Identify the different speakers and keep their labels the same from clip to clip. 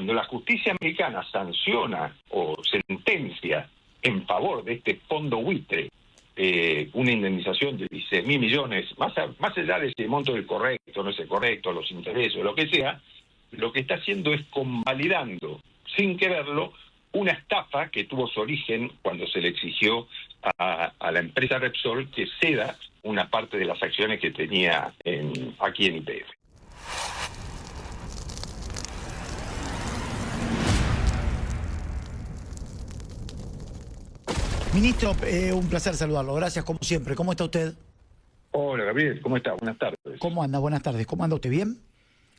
Speaker 1: cuando la justicia americana sanciona o sentencia en favor de este fondo buitre una indemnización de 16.000 millones, más allá de si el monto es correcto, no es el correcto, los intereses o lo que sea, lo que está haciendo es convalidando, sin quererlo, una estafa que tuvo su origen cuando se le exigió a la empresa Repsol que ceda una parte de las acciones que tenía aquí en YPF.
Speaker 2: Ministro, un placer saludarlo. Gracias, como siempre. ¿Cómo está usted?
Speaker 1: Hola, Gabriel. ¿Cómo está? Buenas tardes.
Speaker 2: ¿Cómo anda? Buenas tardes. ¿Cómo anda usted? ¿Bien?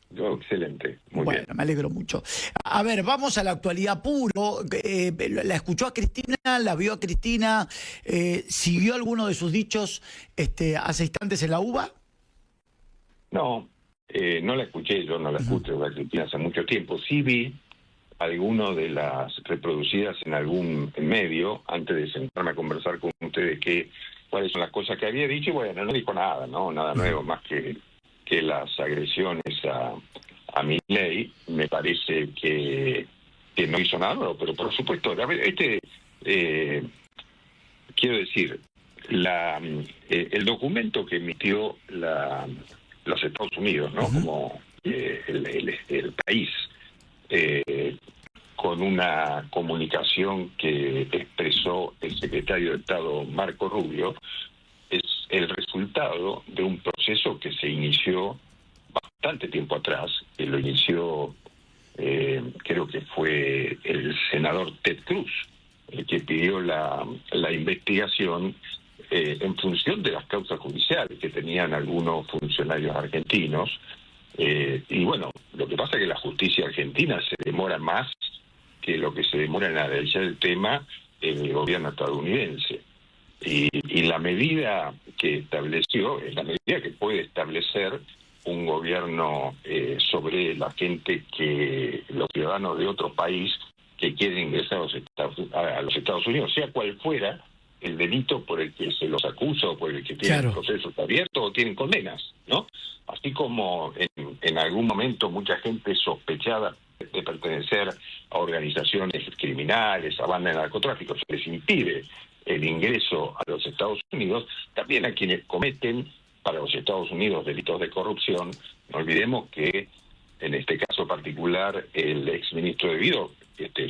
Speaker 1: Yo, excelente. Muy
Speaker 2: bueno,
Speaker 1: bien.
Speaker 2: Me alegro mucho. A ver, vamos a la actualidad puro. ¿La escuchó a Cristina? ¿La vio a Cristina? ¿Siguió alguno de sus dichos hace instantes en la UBA?
Speaker 1: No, no la escuché. Yo no la escucho a Cristina hace mucho tiempo. Sí vi alguno de las reproducidas en algún medio antes de sentarme a conversar con ustedes cuáles son las cosas que había dicho. Y bueno, no dijo nada, ¿no? Nada nuevo, más que las agresiones a Milei. Me parece que no hizo nada nuevo, pero por supuesto, quiero decir, el documento que emitió los Estados Unidos, ¿no? Como el país, con una comunicación que expresó el secretario de Estado Marco Rubio, es el resultado de un proceso que se inició bastante tiempo atrás, que lo inició, creo que fue el senador Ted Cruz, el que pidió la investigación en función de las causas judiciales que tenían algunos funcionarios argentinos. Y bueno, lo que pasa es que la justicia argentina se demora más que lo que se demora en analizar el tema en el gobierno estadounidense. Y la medida que estableció es la medida que puede establecer un gobierno sobre la gente los ciudadanos de otro país que quieren ingresar a los Estados Unidos, sea cual fuera el delito por el que se los acusa o por el que tienen procesos abiertos o tienen condenas, ¿no? Así como en algún momento mucha gente sospechada de pertenecer a organizaciones criminales, a bandas de narcotráfico, se les impide el ingreso a los Estados Unidos, también a quienes cometen para los Estados Unidos delitos de corrupción. No olvidemos que en este caso particular el exministro de Guido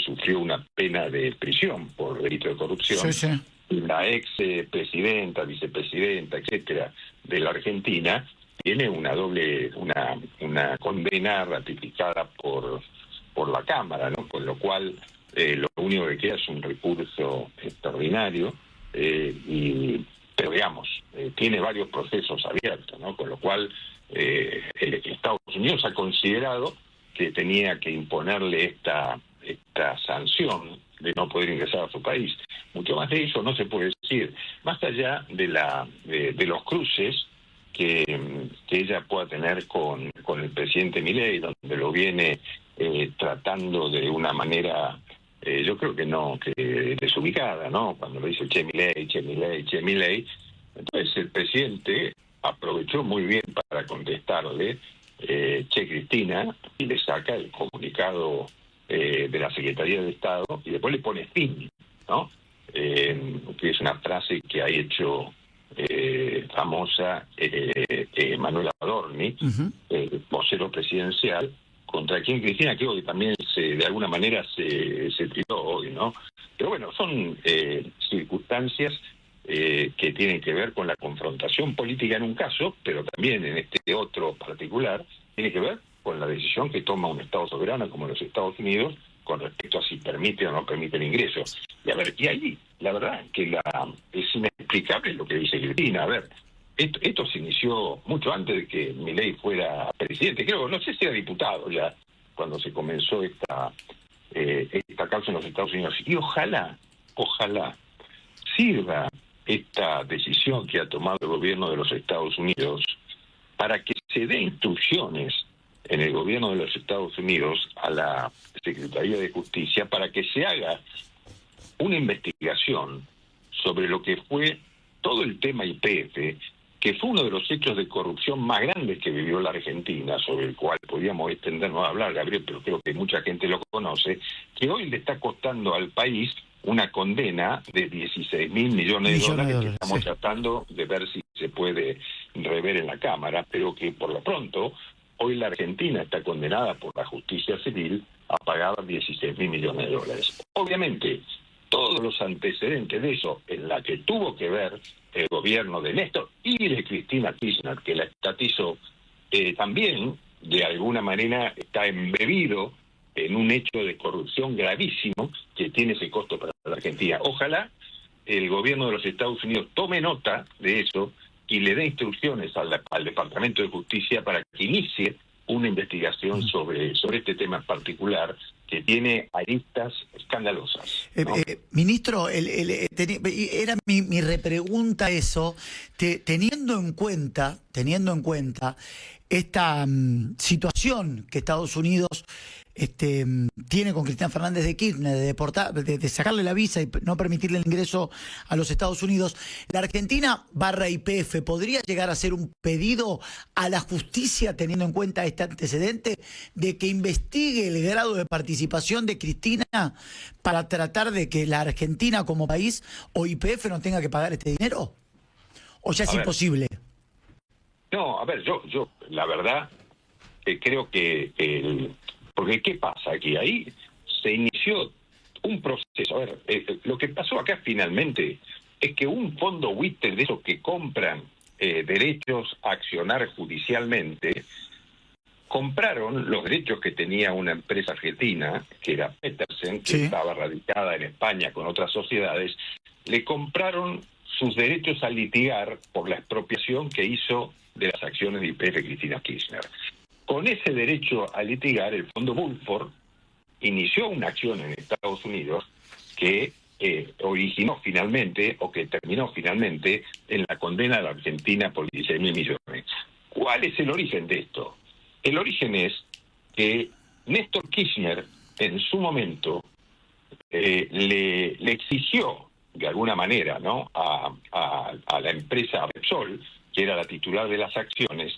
Speaker 1: sufrió una pena de prisión por delito de corrupción.
Speaker 2: Sí.
Speaker 1: La ex presidenta, vicepresidenta, etcétera, de la Argentina tiene una condena ratificada por la Cámara, ¿no? Con lo cual lo único que queda es un recurso extraordinario, pero digamos, tiene varios procesos abiertos, ¿no? Con lo cual Estados Unidos ha considerado que tenía que imponerle esta sanción de no poder ingresar a su país. Mucho más de eso no se puede decir, más allá de los cruces que ella pueda tener con el presidente Milei, donde lo viene tratando de una manera, yo creo que desubicada, ¿no? Cuando lo dice Che Milei. Entonces el presidente aprovechó muy bien para contestarle, Che Cristina, y le saca el comunicado de la Secretaría de Estado y después le pone fin, ¿no? Que es una frase que ha hecho famosa Manuel Adorni, vocero presidencial, contra quien Cristina creo que también de alguna manera se tiró hoy, ¿no? Pero bueno, son circunstancias que tienen que ver con la confrontación política en un caso, pero también en este otro particular tiene que ver con la decisión que toma un Estado soberano como los Estados Unidos con respecto a si permite o no permite el ingreso. Y ahí, la verdad, que es inexplicable lo que dice Cristina. A ver, esto se inició mucho antes de que Milei fuera presidente. Creo, no sé si era diputado ya cuando se comenzó esta causa en los Estados Unidos. Y ojalá sirva esta decisión que ha tomado el gobierno de los Estados Unidos para que se dé instrucciones en el gobierno de los Estados Unidos a la Secretaría de Justicia para que se haga una investigación sobre lo que fue todo el tema YPF, que fue uno de los hechos de corrupción más grandes que vivió la Argentina, sobre el cual podíamos extendernos a hablar, Gabriel, pero creo que mucha gente lo conoce, que hoy le está costando al país una condena de 16.000 millones de dólares que estamos tratando de ver si se puede rever en la Cámara, pero que por lo pronto hoy la Argentina está condenada por la justicia civil a pagar 16.000 millones de dólares. Obviamente, todos los antecedentes de eso, en la que tuvo que ver el gobierno de Néstor y de Cristina Kirchner, que la estatizó, también de alguna manera está embebido en un hecho de corrupción gravísimo que tiene ese costo para la Argentina. Ojalá el gobierno de los Estados Unidos tome nota de eso y le dé instrucciones al Departamento de Justicia para que inicie una investigación sobre este tema en particular, que tiene aristas escandalosas, ¿no?
Speaker 2: Ministro, era mi repregunta eso, teniendo en cuenta esta situación que Estados Unidos tiene con Cristina Fernández de Kirchner de sacarle la visa y no permitirle el ingreso a los Estados Unidos, la Argentina /YPF podría llegar a hacer un pedido a la justicia teniendo en cuenta este antecedente de que investigue el grado de participación de Cristina para tratar de que la Argentina como país o YPF no tenga que pagar este dinero, o ya es imposible.
Speaker 1: No, a ver, yo la verdad creo que porque ¿qué pasa aquí? Ahí se inició un proceso. A ver, lo que pasó acá finalmente es que un fondo buitre de esos que compran derechos a accionar judicialmente, compraron los derechos que tenía una empresa argentina, que era Petersen, que estaba radicada en España con otras sociedades, le compraron sus derechos a litigar por la expropiación que hizo de las acciones de YPF Cristina Kirchner. Con ese derecho a litigar, el Fondo Bulford inició una acción en Estados Unidos que originó finalmente, o que terminó finalmente, en la condena de la Argentina por 16.000 millones. ¿Cuál es el origen de esto? El origen es que Néstor Kirchner, en su momento, le exigió, de alguna manera, ¿no?, a la empresa Repsol, que era la titular de las acciones,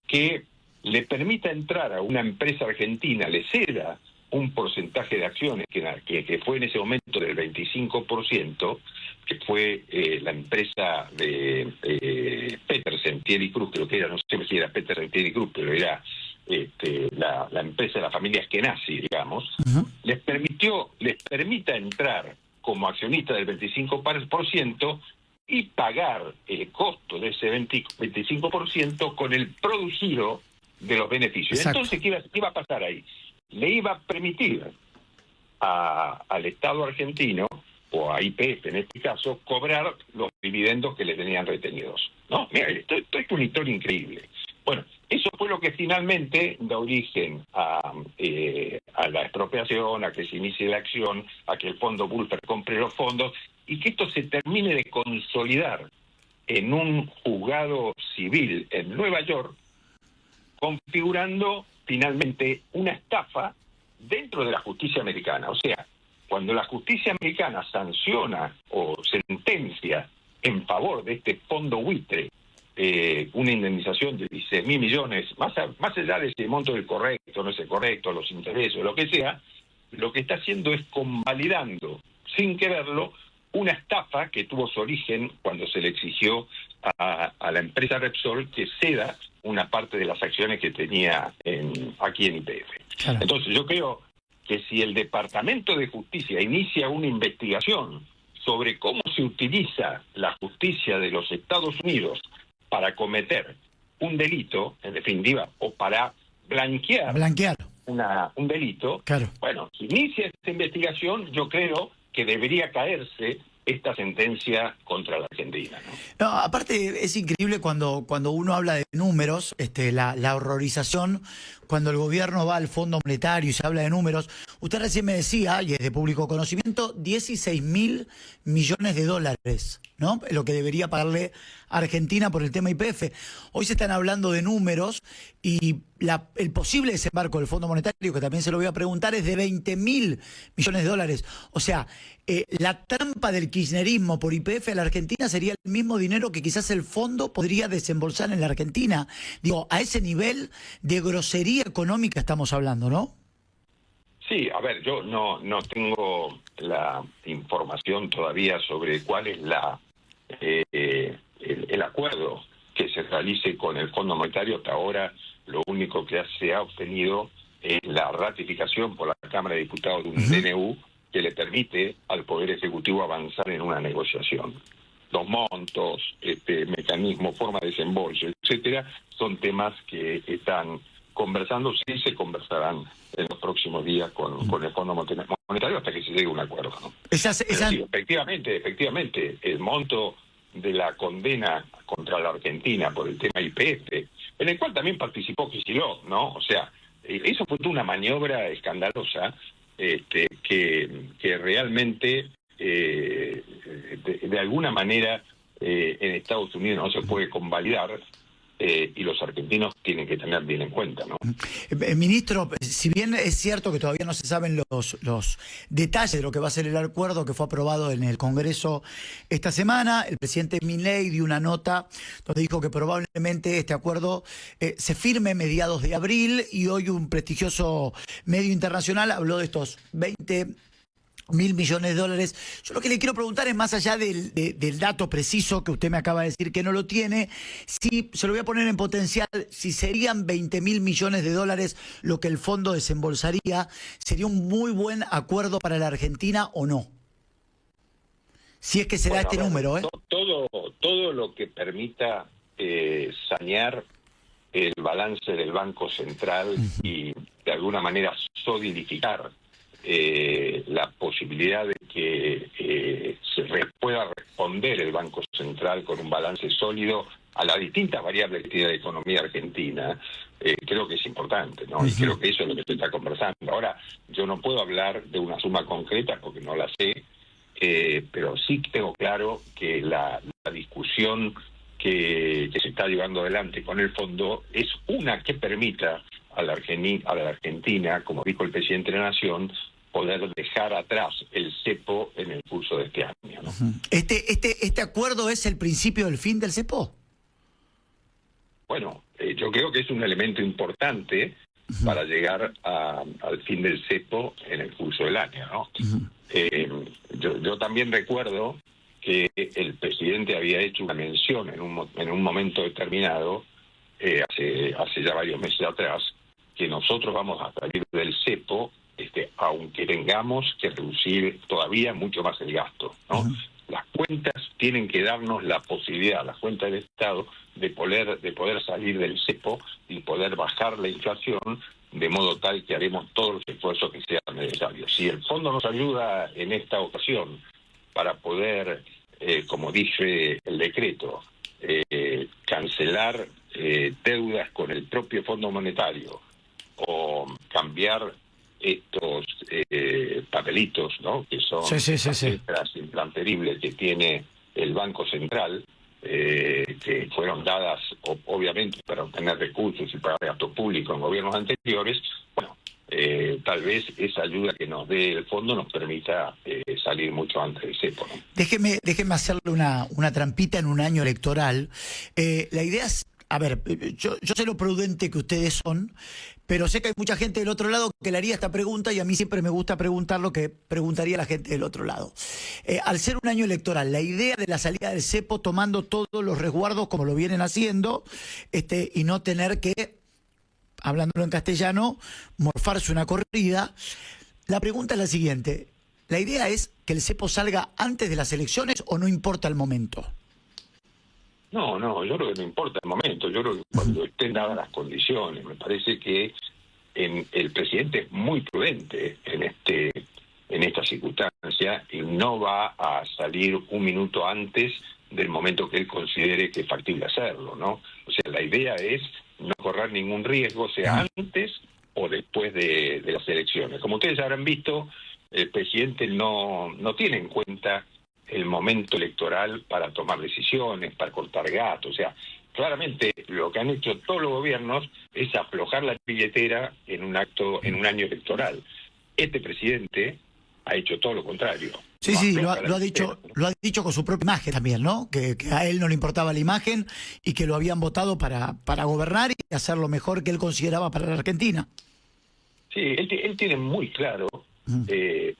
Speaker 1: que le permita entrar a una empresa argentina, le ceda un porcentaje de acciones que fue en ese momento del 25%, que fue la empresa de Petersen, Thierry Cruz, creo que era, no sé si era Petersen, Thierry Cruz, pero era la empresa de la familia Eskenazi, digamos, les permita entrar como accionista del 25% y pagar el costo de ese 25% con el producido de los beneficios. Exacto. Entonces, ¿qué iba a pasar ahí? Le iba a permitir al Estado argentino, o a YPF en este caso, cobrar los dividendos que le tenían retenidos, ¿no? Mira, esto es una historia increíble. Bueno, eso fue lo que finalmente da origen a la expropiación, a que se inicie la acción, a que el Fondo Bulford compre los fondos, y que esto se termine de consolidar en un juzgado civil en Nueva York, configurando finalmente una estafa dentro de la justicia americana. O sea, cuando la justicia americana sanciona o sentencia en favor de este fondo buitre una indemnización de 16.000 millones, más allá de ese monto del correcto, no es el correcto, los intereses, lo que sea, lo que está haciendo es convalidando, sin quererlo, una estafa que tuvo su origen cuando se le exigió a la empresa Repsol que ceda una parte de las acciones que tenía aquí en YPF. Claro. Entonces yo creo que si el Departamento de Justicia inicia una investigación sobre cómo se utiliza la justicia de los Estados Unidos para cometer un delito, en definitiva, o para blanquear. Un delito, claro. Bueno, si inicia esta investigación, yo creo que debería caerse esta sentencia contra la Argentina, ¿no?
Speaker 2: No, aparte es increíble cuando uno habla de números, la horrorización, cuando el gobierno va al Fondo Monetario y se habla de números, Usted recién me decía, y es de público conocimiento, 16.000 millones de dólares, ¿no? Es lo que debería pagarle Argentina por el tema YPF. Hoy se están hablando de números y el posible desembarco del Fondo Monetario, que también se lo voy a preguntar, es de 20.000 millones de dólares. O sea, la trampa del kirchnerismo por YPF a la Argentina sería el mismo dinero que quizás el fondo podría desembolsar en la Argentina. Digo, a ese nivel de grosería económica estamos hablando, ¿no?
Speaker 1: Sí, a ver, yo no tengo la información todavía sobre cuál es el acuerdo que se realice con el Fondo Monetario. Hasta ahora lo único que se ha obtenido es la ratificación por la Cámara de Diputados de un DNU que le permite al Poder Ejecutivo avanzar en una negociación. Los montos, mecanismos, forma de desembolso, etcétera, son temas que están conversando, sí se conversarán en los próximos días con el Fondo Monetario hasta que se llegue a un acuerdo, ¿no? Sí, efectivamente, el monto de la condena contra la Argentina por el tema YPF, en el cual también participó Kicillof, ¿no? O sea, eso fue toda una maniobra escandalosa que realmente de alguna manera en Estados Unidos no se puede convalidar. Y los argentinos tienen que tener bien en cuenta, ¿no?
Speaker 2: Ministro, si bien es cierto que todavía no se saben los detalles de lo que va a ser el acuerdo que fue aprobado en el Congreso esta semana, el presidente Milei dio una nota donde dijo que probablemente este acuerdo se firme mediados de abril, y hoy un prestigioso medio internacional habló de estos 20.000 millones de dólares. Yo lo que le quiero preguntar es, más allá del dato preciso que usted me acaba de decir que no lo tiene, si se lo voy a poner en potencial, si serían 20.000 millones de dólares lo que el fondo desembolsaría, ¿sería un muy buen acuerdo para la Argentina o no? Si es que se da este número, ¿eh?
Speaker 1: Todo lo que permita sanear el balance del Banco Central y de alguna manera solidificar la posibilidad de que pueda responder el Banco Central con un balance sólido a las distintas variables que tiene la economía argentina, creo que es importante, ¿no? Y creo que eso es lo que se está conversando. Ahora, yo no puedo hablar de una suma concreta porque no la sé, pero sí tengo claro que la discusión que se está llevando adelante con el fondo es una que permita a la Argentina, como dijo el presidente de la Nación, poder dejar atrás el cepo en el curso de este año, ¿no?
Speaker 2: ¿Este acuerdo es el principio del fin del cepo?
Speaker 1: Yo creo que es un elemento importante para llegar al fin del cepo en el curso del año, ¿no? Yo también recuerdo que el presidente había hecho una mención en un momento determinado, hace ya varios meses atrás, que nosotros vamos a salir del cepo, aunque tengamos que reducir todavía mucho más el gasto, ¿no? Las cuentas tienen que darnos la posibilidad, las cuentas del Estado, de poder salir del cepo y poder bajar la inflación, de modo tal que haremos todos los esfuerzos que sean necesarios. Si el fondo nos ayuda en esta ocasión para poder, como dice el decreto, cancelar deudas con el propio Fondo Monetario
Speaker 2: o
Speaker 1: cambiar estos papelitos, ¿no? Que son letras intransferibles que tiene el Banco Central, que fueron dadas obviamente para obtener recursos y para gasto público en gobiernos anteriores. Tal vez esa ayuda que nos dé el fondo nos permita salir mucho antes del cepo, ¿no?
Speaker 2: Déjeme hacerle una trampita en un año electoral. La idea es, a ver, yo sé lo prudente que ustedes son, pero sé que hay mucha gente del otro lado que le haría esta pregunta, y a mí siempre me gusta preguntar lo que preguntaría la gente del otro lado. Al ser un año electoral, la idea de la salida del cepo tomando todos los resguardos como lo vienen haciendo, y no tener que, hablándolo en castellano, morfarse una corrida. La pregunta es la siguiente: ¿la idea es que el cepo salga antes de las elecciones o no importa el momento?
Speaker 1: No, yo creo que no importa el momento. Yo creo que cuando estén dadas las condiciones, me parece que el presidente es muy prudente en esta circunstancia y no va a salir un minuto antes del momento que él considere que es factible hacerlo, ¿no? O sea, la idea es no correr ningún riesgo, sea antes o después después de las elecciones. Como ustedes habrán visto, el presidente no tiene en cuenta el momento electoral para tomar decisiones, para cortar gastos. O sea, claramente lo que han hecho todos los gobiernos es aflojar la billetera en un año electoral. Este presidente ha hecho todo lo contrario.
Speaker 2: Sí, sí, lo ha dicho con su propia imagen también, ¿no? Que a él no le importaba la imagen y que lo habían votado para gobernar y hacer lo mejor que él consideraba para la Argentina.
Speaker 1: Sí, él tiene muy claro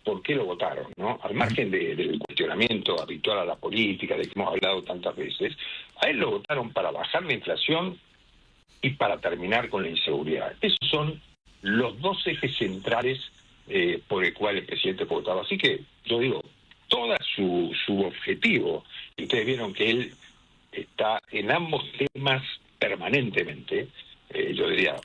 Speaker 1: por qué lo votaron, ¿no? Al margen del cuestionamiento habitual a la política, de que hemos hablado tantas veces, a él lo votaron para bajar la inflación y para terminar con la inseguridad. Esos son los dos ejes centrales por el cual el presidente fue votado. Así que, yo digo, todo su objetivo, y ustedes vieron que él está en ambos temas permanentemente. Yo diría,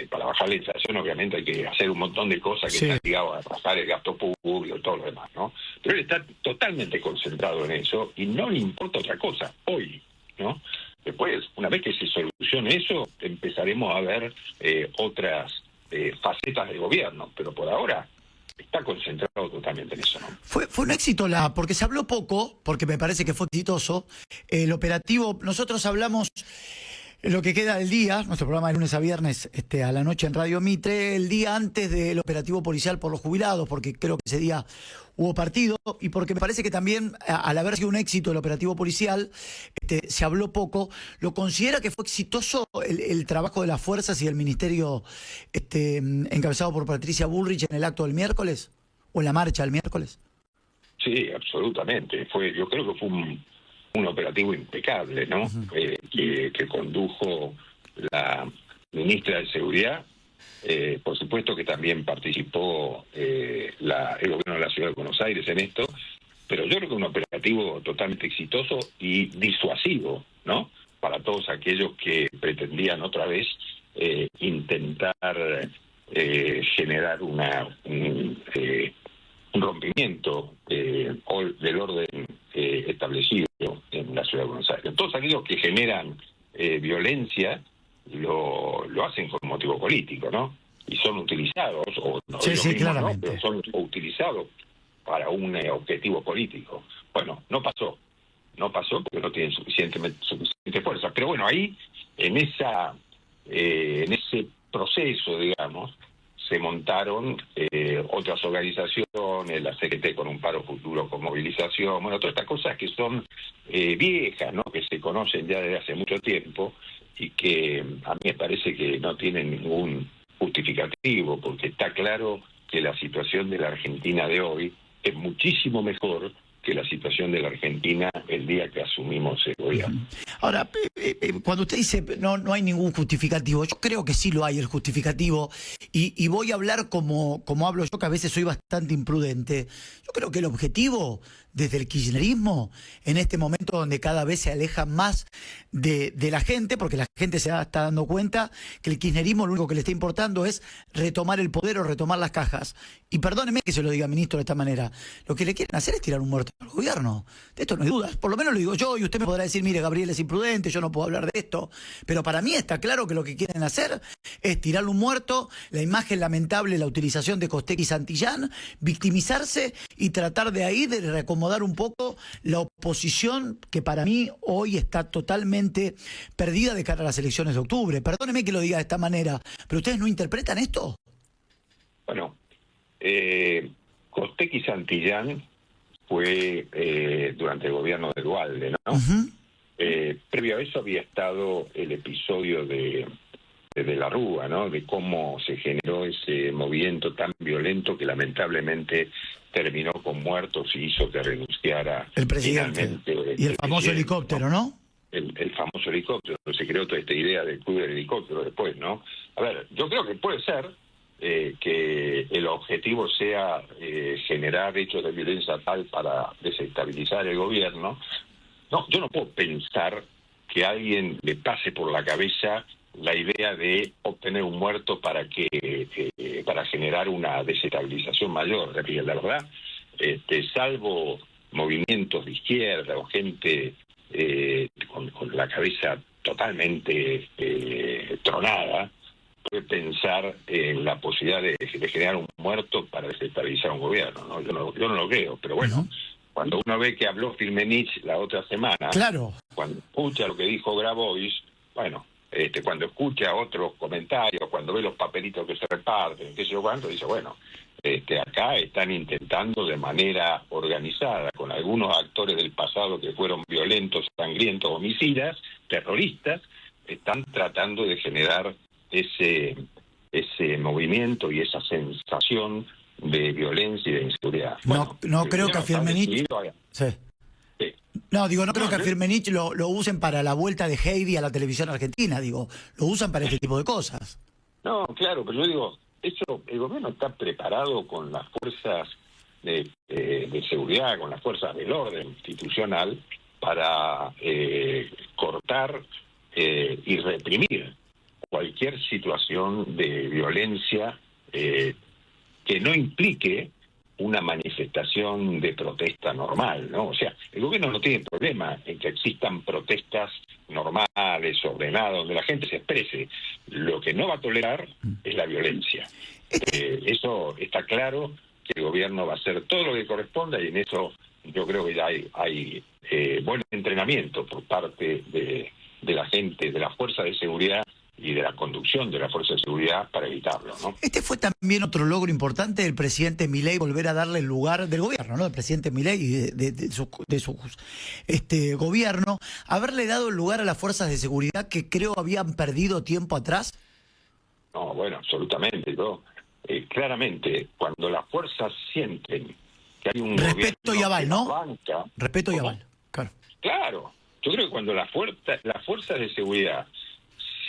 Speaker 1: para bajar la inflación obviamente hay que hacer un montón de cosas que están ligadas a bajar el gasto público y todo lo demás, ¿no? Pero él está totalmente concentrado en eso y no le importa otra cosa, hoy, ¿no? Después, una vez que se solucione eso, empezaremos a ver otras facetas del gobierno, pero por ahora está concentrado totalmente en eso, ¿no?
Speaker 2: Fue un éxito porque se habló poco, porque me parece que fue exitoso, el operativo. Nosotros hablamos lo que queda del día, nuestro programa de lunes a viernes a la noche en Radio Mitre, el día antes del operativo policial por los jubilados, porque creo que ese día hubo partido y porque me parece que también, al haber sido un éxito el operativo policial, se habló poco. ¿Lo considera que fue exitoso el trabajo de las fuerzas y del ministerio encabezado por Patricia Bullrich en el acto del miércoles o en la marcha del miércoles?
Speaker 1: Sí, absolutamente. Yo creo que fue un operativo impecable, ¿no? Que condujo la ministra de Seguridad. Por supuesto que también participó el gobierno de la Ciudad de Buenos Aires en esto, pero yo creo que un operativo totalmente exitoso y disuasivo, ¿no? Para todos aquellos que pretendían otra vez intentar generar un rompimiento del orden establecido en la Ciudad de Buenos Aires. Todos aquellos que generan violencia lo hacen con motivo político, ¿no? Y son utilizados, o no,
Speaker 2: sí, claramente,
Speaker 1: ¿no? Pero son utilizados para un objetivo político. Bueno, no pasó porque no tienen suficiente fuerza. Pero bueno, ahí, en ese proceso, digamos, se montaron otras organizaciones, la CGT con un paro futuro con movilización, bueno, todas estas cosas que son viejas, ¿no? Que se conocen ya desde hace mucho tiempo y que a mí me parece que no tienen ningún justificativo, porque está claro que la situación de la Argentina de hoy es muchísimo mejor que la situación de la Argentina el día que asumimos el gobierno.
Speaker 2: Ahora, cuando usted dice no hay ningún justificativo, yo creo que sí lo hay el justificativo, y voy a hablar como hablo yo, que a veces soy bastante imprudente. Yo creo que el objetivo desde el kirchnerismo, en este momento donde cada vez se aleja más de la gente, porque la gente se está dando cuenta que el kirchnerismo lo único que le está importando es retomar el poder o retomar las cajas. Y perdóneme que se lo diga, ministro, de esta manera. Lo que le quieren hacer es tirar un muerto al gobierno. De esto no hay dudas. Por lo menos lo digo yo, y usted me podrá decir, mire, Gabriel es imprudente, yo no puedo hablar de esto. Pero para mí está claro que lo que quieren hacer es tirarle un muerto, la imagen lamentable, la utilización de Costecchi y Santillán, victimizarse y tratar de ahí de reacomodar un poco la oposición, que para mí hoy está totalmente perdida de cara a las elecciones de octubre. Perdóneme que lo diga de esta manera, pero ¿ustedes no interpretan esto?
Speaker 1: Bueno, Costecchi y Santillán fue durante el gobierno de Duhalde, ¿no? Previo a eso había estado el episodio de la Rúa, ¿no? De cómo se generó ese movimiento tan violento que lamentablemente terminó con muertos y hizo que renunciara
Speaker 2: el presidente. Y el famoso helicóptero, ¿no?
Speaker 1: El famoso helicóptero. Se creó toda esta idea del club del helicóptero después, ¿no? A ver, yo creo que puede ser que el objetivo sea generar hechos de violencia tal para desestabilizar el gobierno. No, yo no puedo pensar que a alguien le pase por la cabeza la idea de obtener un muerto para generar una desestabilización mayor. La verdad, salvo movimientos de izquierda o gente con la cabeza totalmente tronada, puede pensar en la posibilidad de generar un muerto para desestabilizar un gobierno, ¿no? Yo no lo creo, pero bueno, cuando uno ve que habló Firmenich la otra semana,
Speaker 2: Claro.
Speaker 1: cuando escucha lo que dijo Grabois, bueno, cuando escucha otros comentarios, cuando ve los papelitos que se reparten, qué sé yo cuánto, dice, bueno, acá están intentando de manera organizada, con algunos actores del pasado que fueron violentos, sangrientos, homicidas, terroristas, están tratando de generar ese movimiento y esa sensación de violencia y de inseguridad.
Speaker 2: No creo que a Firmenich... Sí.
Speaker 1: Sí.
Speaker 2: No, digo, no creo que a Firmenich lo usen para la vuelta de Heidi a la televisión argentina, digo, lo usan para este tipo de cosas.
Speaker 1: No, claro, pero yo digo, el gobierno está preparado con las fuerzas de seguridad, con las fuerzas del orden institucional para cortar y reprimir cualquier situación de violencia que no implique una manifestación de protesta normal, ¿no? O sea, el gobierno no tiene problema en que existan protestas normales, ordenadas, donde la gente se exprese. Lo que no va a tolerar es la violencia. Eso está claro, que el gobierno va a hacer todo lo que corresponda, y en eso yo creo que ya hay buen entrenamiento por parte de la gente, de la fuerza de seguridad y de la conducción de la fuerza de seguridad para evitarlo, ¿no?
Speaker 2: Este fue también otro logro importante del presidente Milei, volver a darle el lugar del gobierno, ¿no? Del presidente Milei y de su gobierno, haberle dado el lugar a las fuerzas de seguridad que creo habían perdido tiempo atrás.
Speaker 1: No, bueno, absolutamente. Claramente, cuando las fuerzas sienten que hay un
Speaker 2: respeto y aval, ¿no?
Speaker 1: Banca,
Speaker 2: respeto y aval, claro.
Speaker 1: Claro, yo creo que cuando las fuerzas de seguridad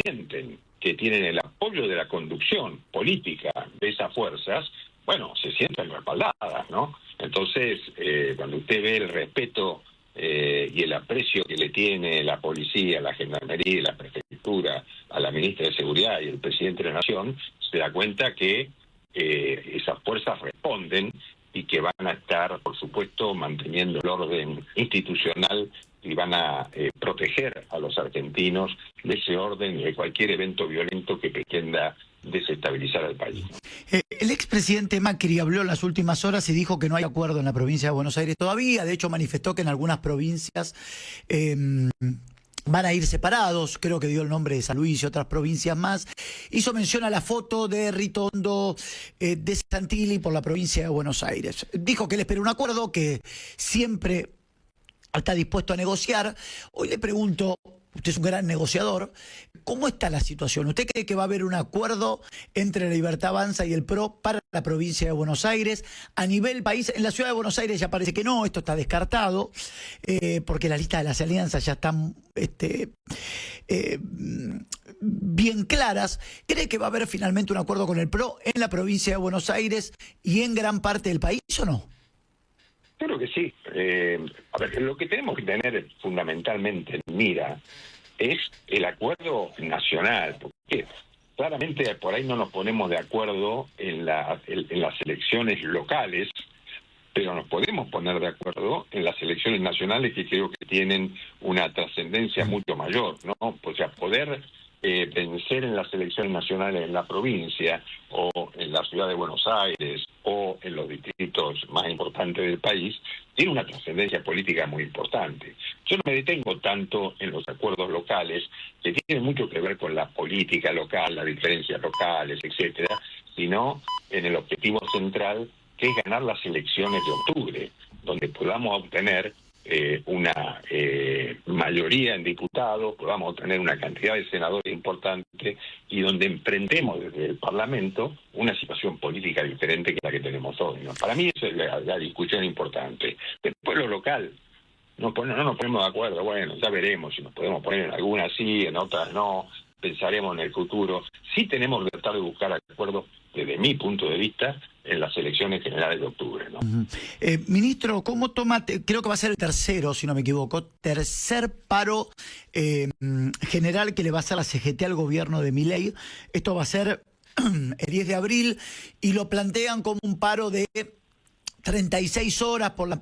Speaker 1: sienten que tienen el apoyo de la conducción política de esas fuerzas, bueno, se sienten respaldadas, ¿no? Entonces, cuando usted ve el respeto y el aprecio que le tiene la policía, la gendarmería, la prefectura, a la ministra de Seguridad y el presidente de la Nación, se da cuenta que esas fuerzas responden y que van a estar, por supuesto, manteniendo el orden institucional y van a proteger a los argentinos de ese orden y de cualquier evento violento que pretenda desestabilizar al país.
Speaker 2: El expresidente Macri habló en las últimas horas y dijo que no hay acuerdo en la provincia de Buenos Aires todavía. De hecho, manifestó que en algunas provincias van a ir separados. Creo que dio el nombre de San Luis y otras provincias más. Hizo mención a la foto de Ritondo, de Santilli por la provincia de Buenos Aires. Dijo que él espera un acuerdo, que siempre está dispuesto a negociar. Hoy le pregunto, usted es un gran negociador, ¿cómo está la situación? ¿Usted cree que va a haber un acuerdo entre la Libertad Avanza y el PRO para la provincia de Buenos Aires? A nivel país, en la ciudad de Buenos Aires ya parece que no, esto está descartado, porque la lista de las alianzas ya están bien claras. ¿Cree que va a haber finalmente un acuerdo con el PRO en la provincia de Buenos Aires y en gran parte del país o no?
Speaker 1: Creo que sí. A ver, lo que tenemos que tener fundamentalmente en mira es el acuerdo nacional, porque claramente por ahí no nos ponemos de acuerdo en las elecciones locales, pero nos podemos poner de acuerdo en las elecciones nacionales, que creo que tienen una trascendencia mucho mayor, ¿no? O sea, poder vencer en las elecciones nacionales en la provincia o en la ciudad de Buenos Aires o en los distritos más importantes del país, tiene una trascendencia política muy importante. Yo no me detengo tanto en los acuerdos locales, que tienen mucho que ver con la política local, las diferencias locales, etcétera, sino en el objetivo central, que es ganar las elecciones de octubre, donde podamos obtener una mayoría en diputados, podamos obtener una cantidad de senadores importante y donde emprendemos desde el Parlamento una situación política diferente que la que tenemos hoy, ¿no? Para mí esa es la discusión importante. Después lo local, no nos ponemos de acuerdo, bueno, ya veremos si nos podemos poner en algunas sí, en otras no, pensaremos en el futuro. Sí tenemos libertad de buscar acuerdos, desde mi punto de vista, en las elecciones generales de octubre, ¿no?
Speaker 2: Ministro, ¿cómo toma? Creo que va a ser el tercero, si no me equivoco, tercer paro general que le va a hacer la CGT al gobierno de Milei. Esto va a ser el 10 de abril y lo plantean como un paro de 36 horas por la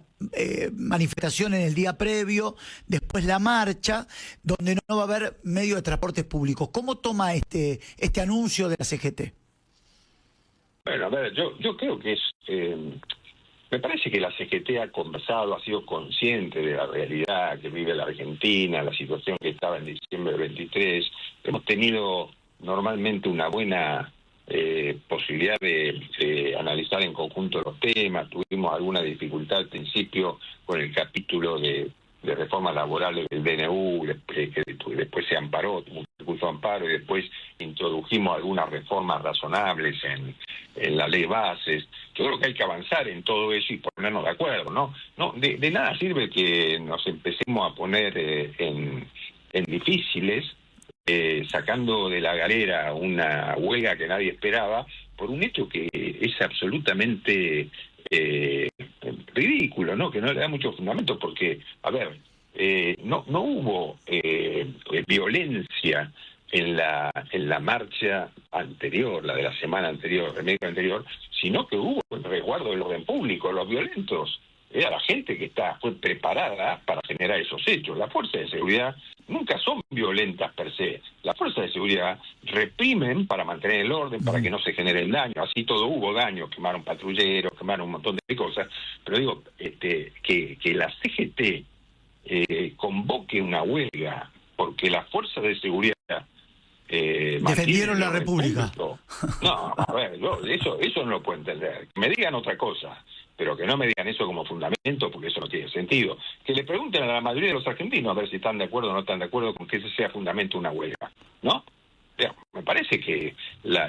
Speaker 2: manifestación en el día previo, después la marcha, donde no va a haber medio de transportes públicos. ¿Cómo toma este anuncio de la CGT?
Speaker 1: Bueno, a ver, yo creo que me parece que la CGT ha conversado, ha sido consciente de la realidad que vive la Argentina, la situación que estaba en diciembre del 23. Hemos tenido normalmente una buena posibilidad de analizar en conjunto los temas. Tuvimos alguna dificultad al principio con el capítulo de reformas laborales del DNU, que después se amparó, puso amparo, y después introdujimos algunas reformas razonables en la ley bases. Yo creo que hay que avanzar en todo eso y ponernos de acuerdo, ¿no? De nada sirve que nos empecemos a poner en difíciles, sacando de la galera una huelga que nadie esperaba, por un hecho que es absolutamente ridículo, ¿no? Que no le da mucho fundamento, porque, a ver, no hubo violencia en la marcha anterior, la de la semana anterior, el miércoles anterior, sino que hubo el resguardo del orden público. Los violentos era la gente que fue preparada para generar esos hechos. Las fuerzas de seguridad nunca son violentas per se. Las fuerzas de seguridad reprimen para mantener el orden, para que no se genere el daño. Así todo hubo daño, quemaron patrulleros, quemaron un montón de cosas. Pero digo, que la CGT convoque una huelga porque las fuerzas de seguridad
Speaker 2: defendieron la República.
Speaker 1: No, a ver, eso no lo puedo entender. Que me digan otra cosa, pero que no me digan eso como fundamento, porque eso no tiene sentido. Que le pregunten a la mayoría de los argentinos a ver si están de acuerdo o no están de acuerdo con que ese sea fundamento una huelga, ¿no? Pero me parece que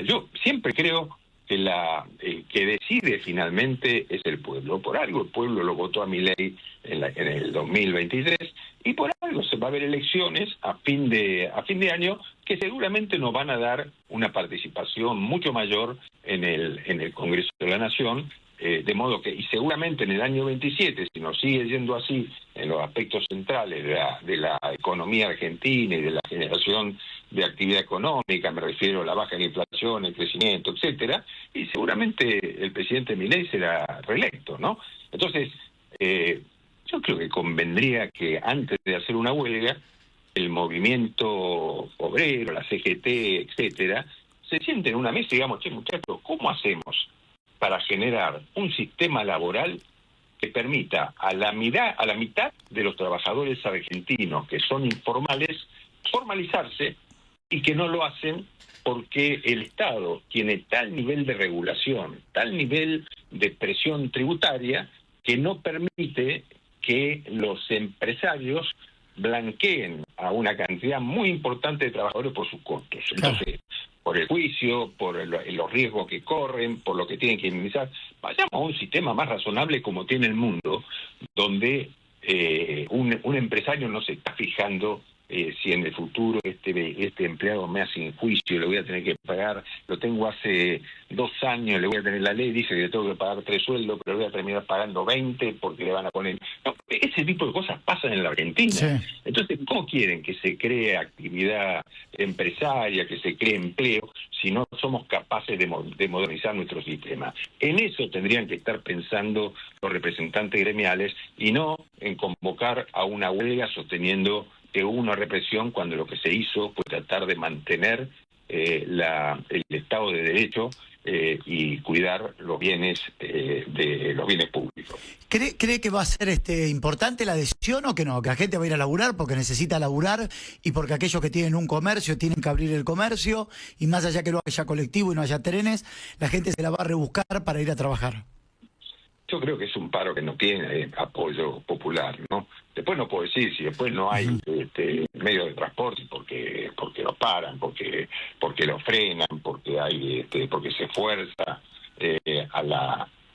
Speaker 1: yo siempre creo que el que decide finalmente es el pueblo. Por algo el pueblo lo votó a Milei en el 2023, y por algo se va a haber elecciones a fin de año que seguramente nos van a dar una participación mucho mayor en el Congreso de la Nación. De modo que, y seguramente en el año 27, si nos sigue yendo así en los aspectos centrales de la economía argentina y de la generación de actividad económica, me refiero a la baja de la inflación, el crecimiento, etcétera, y seguramente el presidente Milei será reelecto, ¿no? Entonces, yo creo que convendría que antes de hacer una huelga, el movimiento obrero, la CGT, etcétera, se sienten en una mesa y digamos, che, muchachos, ¿cómo hacemos para generar un sistema laboral que permita a la mitad de los trabajadores argentinos que son informales formalizarse, y que no lo hacen porque el Estado tiene tal nivel de regulación, tal nivel de presión tributaria, que no permite que los empresarios blanqueen a una cantidad muy importante de trabajadores por sus costos? Entonces, por el juicio, por los riesgos que corren, por lo que tienen que indemnizar, vayamos a un sistema más razonable como tiene el mundo, donde un empresario no se está fijando si en el futuro este empleado me hace injuicio, le voy a tener que pagar, lo tengo hace 2 años, le voy a tener la ley, dice que le tengo que pagar 3 sueldos, pero le voy a terminar pagando 20 porque le van a poner... No, ese tipo de cosas pasan en la Argentina. Sí. Entonces, ¿cómo quieren que se cree actividad empresaria, que se cree empleo, si no somos capaces de modernizar nuestro sistema? En eso tendrían que estar pensando los representantes gremiales, y no en convocar a una huelga sosteniendo que hubo una represión cuando lo que se hizo fue tratar de mantener el Estado de Derecho y cuidar los bienes públicos.
Speaker 2: ¿Cree que va a ser importante la decisión o que no? Que la gente va a ir a laburar porque necesita laburar, y porque aquellos que tienen un comercio tienen que abrir el comercio, y más allá que no haya colectivo y no haya trenes, la gente se la va a rebuscar para ir a trabajar.
Speaker 1: Yo creo que es un paro que no tiene apoyo popular, ¿no? Después no puedo decir si después no hay medios de transporte porque lo paran, porque lo frenan, porque se fuerza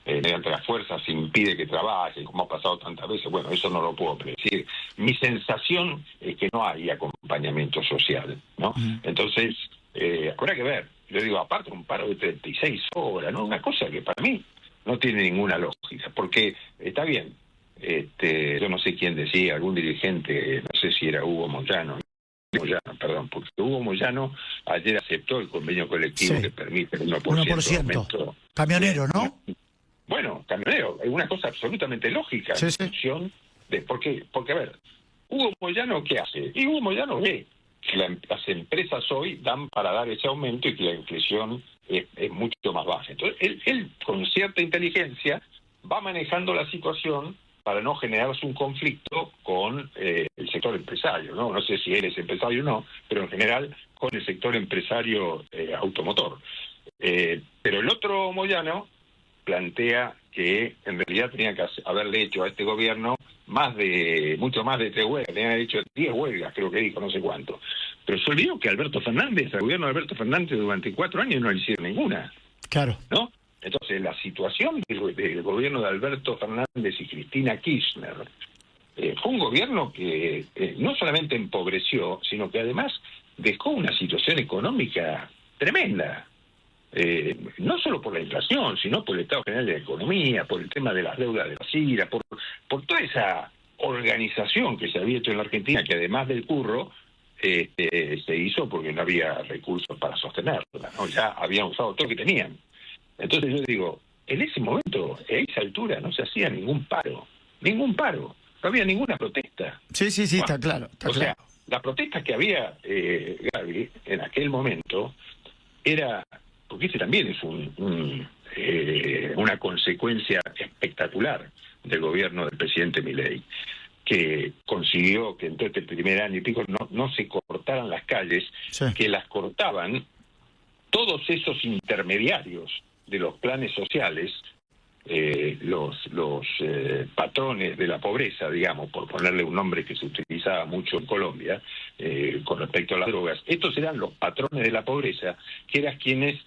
Speaker 1: mediante la fuerza se impide que trabaje, como ha pasado tantas veces. Bueno, eso no lo puedo predecir. Mi sensación es que no hay acompañamiento social, ¿no? Entonces, habrá que ver. Yo digo, aparte un paro de 36 horas, ¿no? Una cosa que para mí no tiene ninguna lógica, porque está bien, yo no sé quién decía, algún dirigente, no sé si era Hugo Moyano, porque Hugo Moyano ayer aceptó el convenio colectivo que permite el 1% aumento.
Speaker 2: Camionero, ¿no?
Speaker 1: Bueno, camionero, es una cosa absolutamente lógica.
Speaker 2: Sí,
Speaker 1: En
Speaker 2: sí.
Speaker 1: función de, porque, a ver, Hugo Moyano, ¿qué hace? Y Hugo Moyano ve que las empresas hoy dan para dar ese aumento y que la inflación es mucho más baja. Entonces, él con cierta inteligencia va manejando la situación para no generarse un conflicto con el sector empresario, ¿no? No sé si él es empresario o no, pero en general con el sector empresario automotor. Pero el otro Moyano plantea que en realidad tenía que haberle hecho a este gobierno mucho más de 3 huelgas, tenía hecho 10 huelgas, creo que dijo, no sé cuánto. Pero se olvidó que Alberto Fernández, el gobierno de Alberto Fernández durante 4 años no le hicieron ninguna,
Speaker 2: Claro.
Speaker 1: ¿no? Entonces la situación del gobierno de Alberto Fernández y Cristina Kirchner fue un gobierno que no solamente empobreció, sino que además dejó una situación económica tremenda. No solo por la inflación, sino por el estado general de la economía, por el tema de las deudas de la CIRA, por toda esa organización que se había hecho en la Argentina, que además del curro, se hizo porque no había recursos para sostenerla, ¿no? Ya habían usado todo lo que tenían. Entonces yo digo, en ese momento, a esa altura, no se hacía ningún paro, no había ninguna protesta.
Speaker 2: Sí, sí, sí,
Speaker 1: Bueno,
Speaker 2: está claro. Está
Speaker 1: o
Speaker 2: claro.
Speaker 1: sea, la protesta que había, Gaby, en aquel momento, era, porque ese también es una consecuencia espectacular del gobierno del presidente Milei, que consiguió que en todo este primer año y pico no se cortaran las calles,
Speaker 2: Sí.
Speaker 1: que las cortaban todos esos intermediarios de los planes sociales, los patrones de la pobreza, digamos, por ponerle un nombre que se utilizaba mucho en Colombia, con respecto a las drogas. Estos eran los patrones de la pobreza, que eran quienes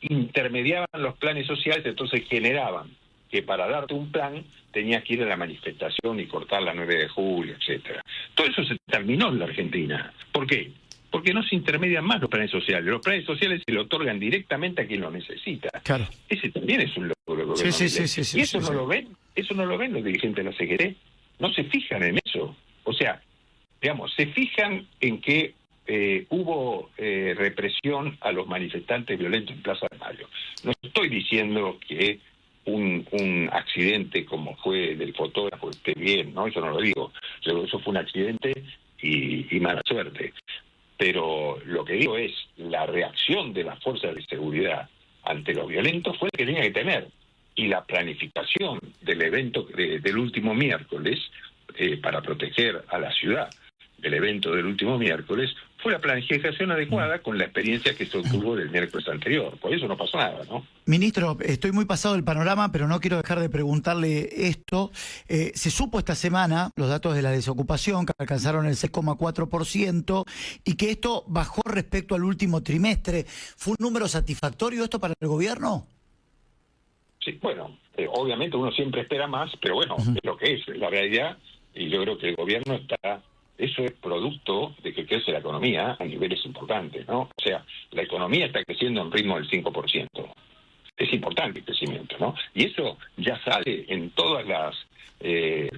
Speaker 1: intermediaban los planes sociales, entonces generaban que para darte un plan tenías que ir a la manifestación y cortar la 9 de julio, etcétera. Todo eso se terminó en la Argentina. ¿Por qué? Porque no se intermedian más los planes sociales. Los planes sociales se le otorgan directamente a quien lo necesita.
Speaker 2: Claro.
Speaker 1: Ese también es un logro.
Speaker 2: Sí, sí, sí, sí, sí,
Speaker 1: y eso
Speaker 2: sí,
Speaker 1: no
Speaker 2: sí.
Speaker 1: lo ven, eso no lo ven los dirigentes de la CGT. No se fijan en eso. O sea, digamos, se fijan en que hubo represión a los manifestantes violentos en Plaza de Mayo. No estoy diciendo que un accidente como fue del fotógrafo esté bien, ¿no? Eso no lo digo. Eso fue un accidente y mala suerte. Pero lo que digo es, la reacción de las fuerzas de seguridad ante los violentos fue la que tenía que tener. Y la planificación del evento del último miércoles, para proteger a la ciudad del evento del último miércoles, fue la planificación adecuada con la experiencia que se obtuvo del miércoles anterior. Por eso no pasó nada, ¿no?
Speaker 2: Ministro, estoy muy pasado del panorama, pero no quiero dejar de preguntarle esto. Se supo esta semana los datos de la desocupación, que alcanzaron el 6,4%, y que esto bajó respecto al último trimestre. ¿Fue un número satisfactorio esto para el gobierno?
Speaker 1: Sí, bueno, obviamente uno siempre espera más, pero bueno, es lo que es la realidad, y yo creo que el gobierno está... Eso es producto de que crece la economía a niveles importantes, ¿no? O sea, la economía está creciendo en ritmo del 5%. Es importante el crecimiento, ¿no? Y eso ya sale en todas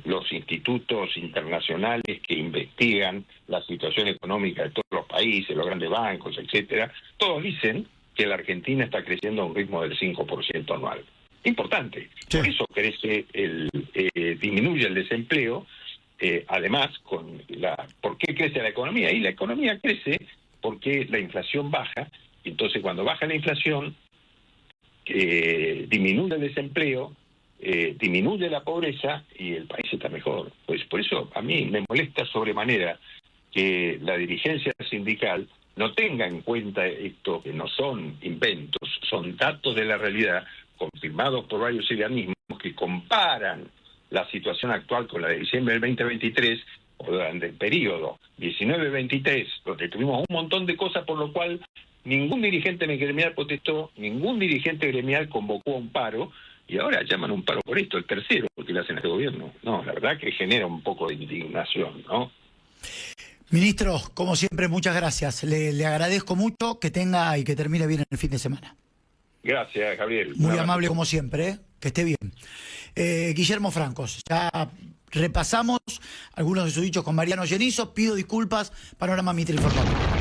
Speaker 1: los institutos internacionales que investigan la situación económica de todos los países, los grandes bancos, etcétera. Todos dicen que la Argentina está creciendo a un ritmo del 5% anual. Importante.
Speaker 2: Sí.
Speaker 1: Por eso crece disminuye el desempleo. Además, ¿por qué crece la economía? Y la economía crece porque la inflación baja, entonces cuando baja la inflación, disminuye el desempleo, disminuye la pobreza y el país está mejor. Pues por eso a mí me molesta sobremanera que la dirigencia sindical no tenga en cuenta esto, que no son inventos, son datos de la realidad confirmados por varios organismos que comparan la situación actual con la de diciembre del 2023, o durante el periodo 19-23, donde tuvimos un montón de cosas por lo cual ningún dirigente gremial protestó, ningún dirigente gremial convocó a un paro, y ahora llaman un paro por esto, el tercero, porque lo hacen este gobierno. No, la verdad que genera un poco de indignación, ¿no?
Speaker 2: Ministro, como siempre, muchas gracias. Le agradezco mucho, que tenga y que termine bien el fin de semana.
Speaker 1: Gracias, Gabriel.
Speaker 2: Muy amable como siempre, que esté bien. Guillermo Francos, ya repasamos algunos de sus dichos con Mariano Genizo. Pido disculpas, Panorama Mitre informativo.